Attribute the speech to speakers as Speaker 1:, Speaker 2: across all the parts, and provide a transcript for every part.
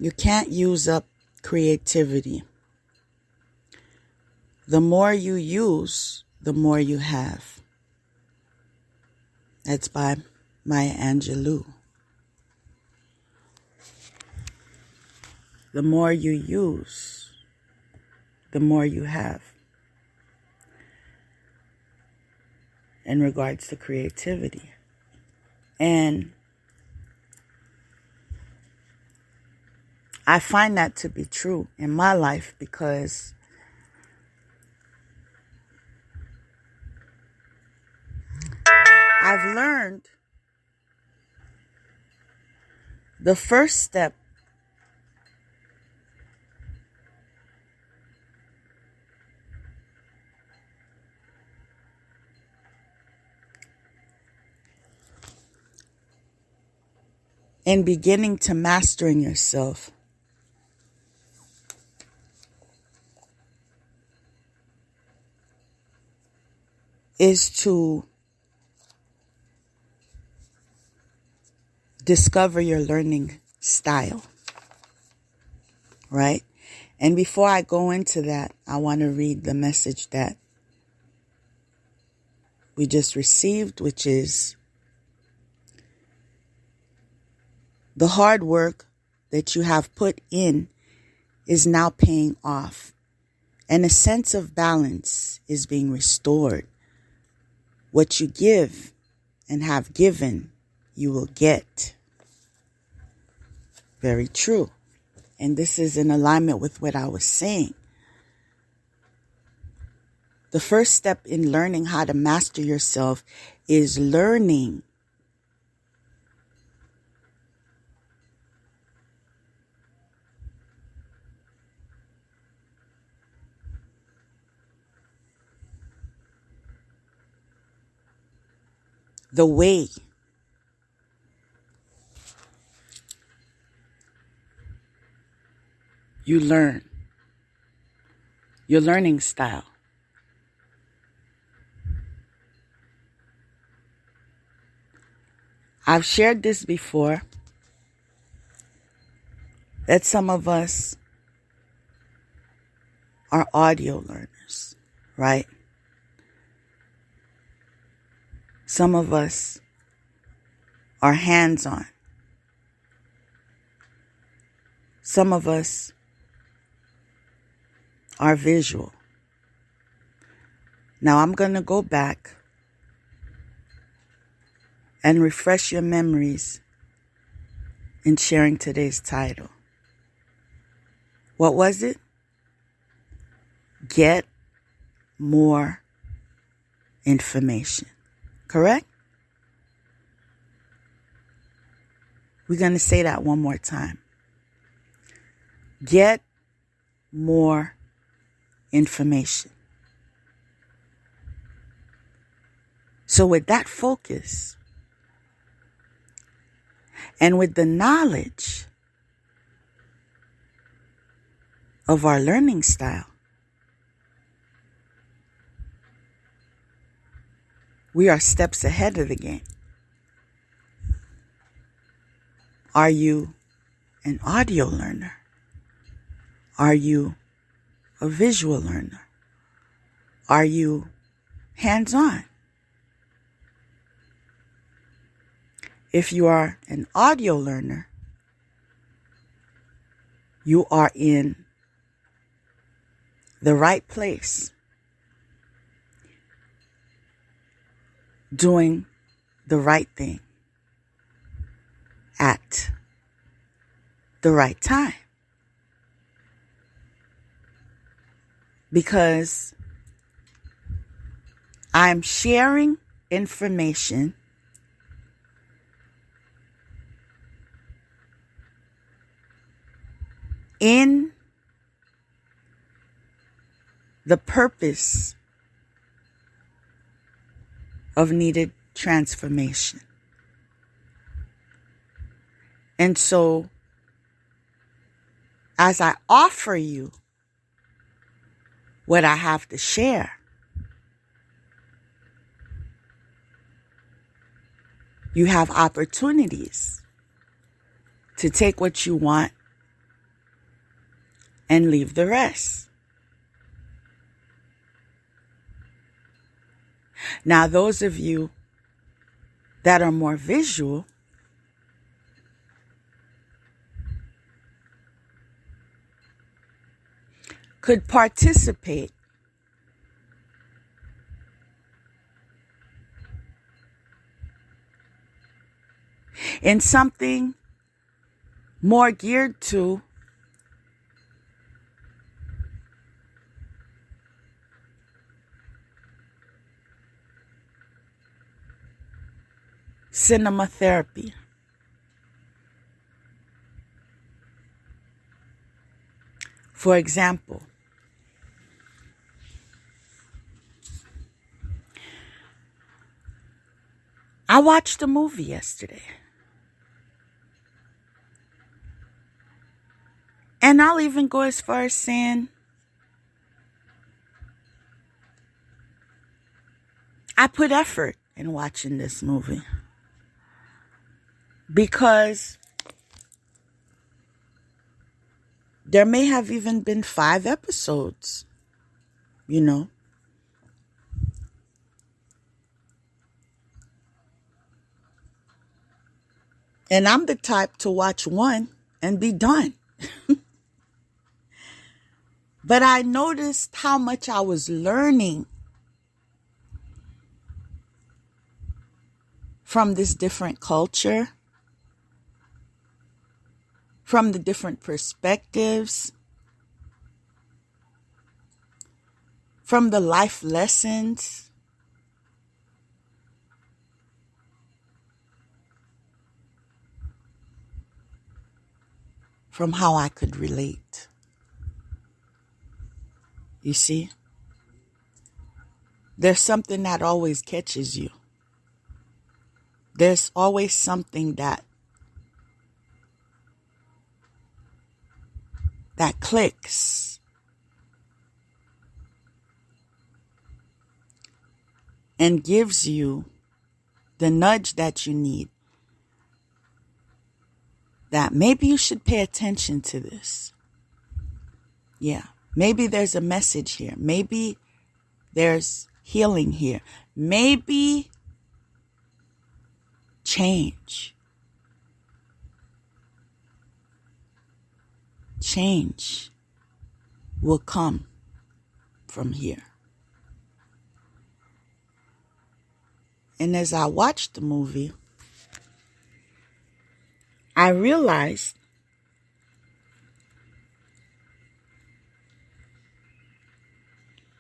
Speaker 1: You can't use up creativity. The more you use, the more you have. That's by Maya Angelou. The more you use, the more you have. In regards to creativity. And I find that to be true in my life because I've learned the first step in beginning to mastering yourself is to discover your learning style, right? And before I go into that, I want to read the message that we just received, which is the hard work that you have put in is now paying off, and a sense of balance is being restored. What you give and have given, you will get. Very true. And this is in alignment with what I was saying. The first step in learning how to master yourself is learning the way you learn, your learning style. I've shared this before, that some of us are audio learners, right? Some of us are hands-on. Some of us are visual. Now I'm going to go back and refresh your memories in sharing today's title. What was it? Get more information. Correct? We're going to say that one more time. Get more information. So with that focus and with the knowledge of our learning style, we are steps ahead of the game. Are you an audio learner? Are you a visual learner? Are you hands-on? If you are an audio learner, you are in the right place, doing the right thing at the right time. Because I'm sharing information in the purpose of needed transformation. And so, as I offer you what I have to share, you have opportunities to take what you want and leave the rest. Now, those of you that are more visual, could participate in something more geared to cinema therapy. For example, I watched a movie yesterday. And I'll even go as far as saying I put effort in watching this movie. Because there may have even been 5 episodes, you know. And I'm the type to watch one and be done. But I noticed how much I was learning from this different culture, from the different perspectives, from the life lessons. From how I could relate. You see? There's something that always catches you. There's always something that clicks. And gives you the nudge that you need. That maybe you should pay attention to this. Yeah. Maybe there's a message here. Maybe there's healing here. Maybe change. Change will come from here. And as I watched the movie, I realized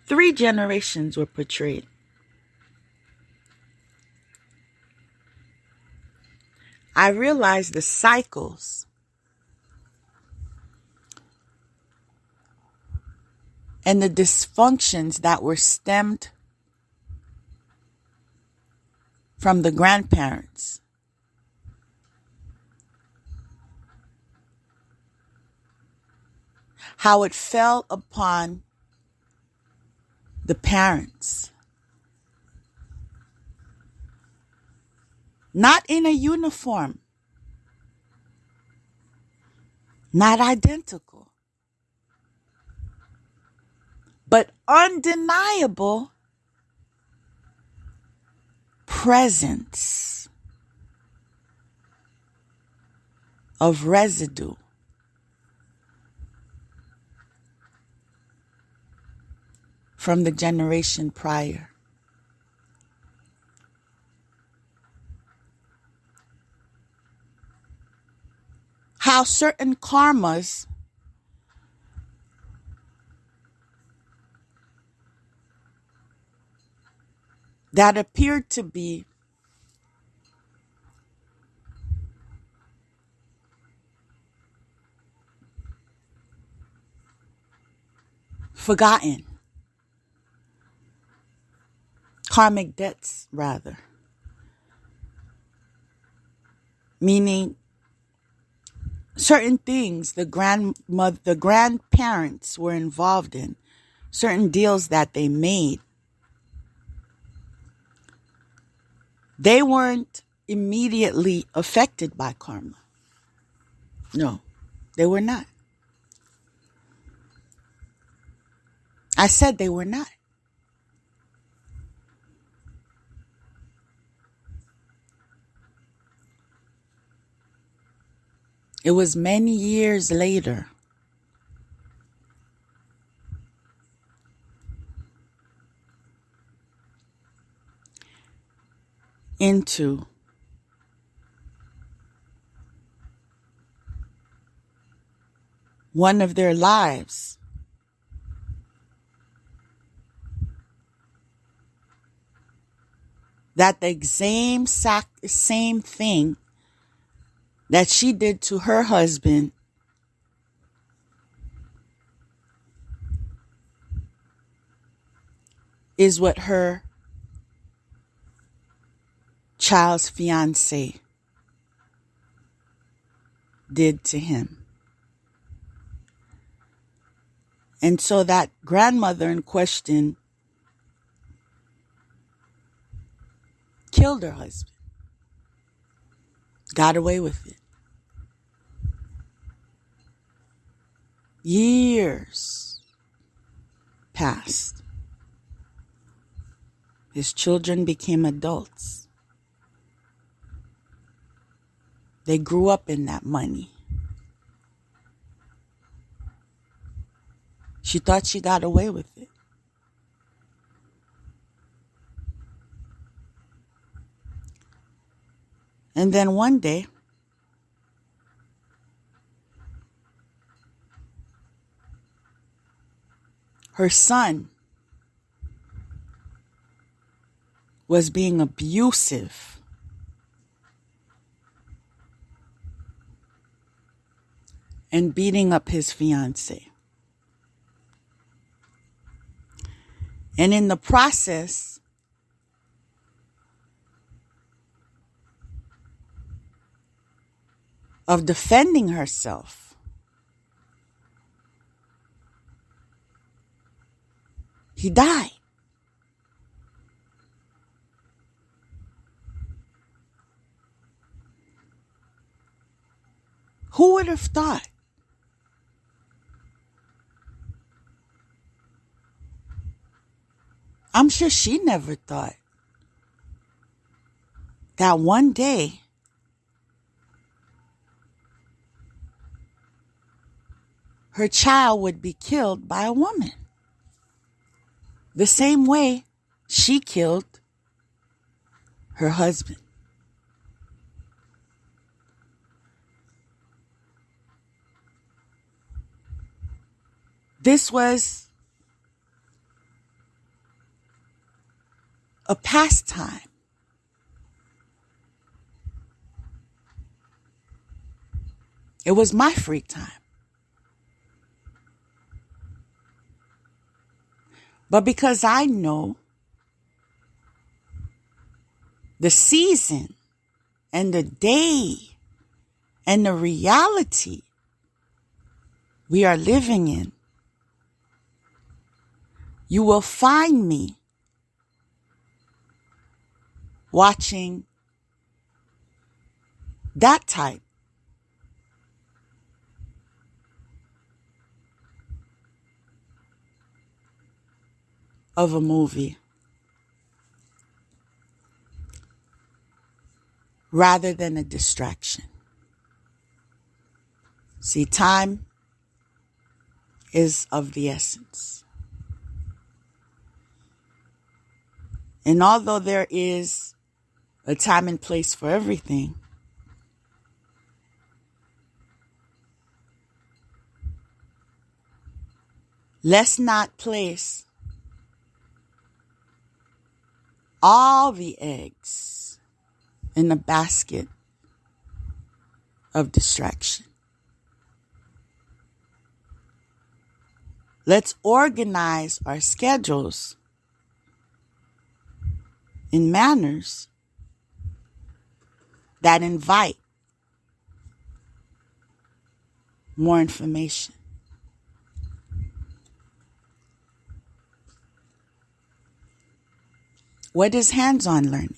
Speaker 1: three generations were portrayed. I realized the cycles and the dysfunctions that were stemmed from the grandparents. How it fell upon the parents. Not in a uniform. Not identical. But undeniable presence of residue. From the generation prior. How certain karmas that appeared to be forgotten. Karmic debts, rather. Meaning, certain things the grandparents were involved in, certain deals that they made, they weren't immediately affected by karma. No, they were not. I said they were not. It was many years later into one of their lives that the same thing that she did to her husband is what her child's fiance did to him. And so that grandmother in question killed her husband, got away with it. Years passed. His children became adults. They grew up in that money. She thought she got away with it. And then one day, her son was being abusive and beating up his fiance. And in the process, of defending herself, he died. Who would have thought? I'm sure she never thought that one day her child would be killed by a woman. The same way she killed her husband. This was a pastime. It was my free time. But because I know the season and the day and the reality we are living in, you will find me watching that type of a movie rather than a distraction. See, time is of the essence. And although there is a time and place for everything, let's not place all the eggs in a basket of distraction. Let's organize our schedules in manners that invite more information. What is hands-on learning?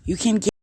Speaker 1: You can get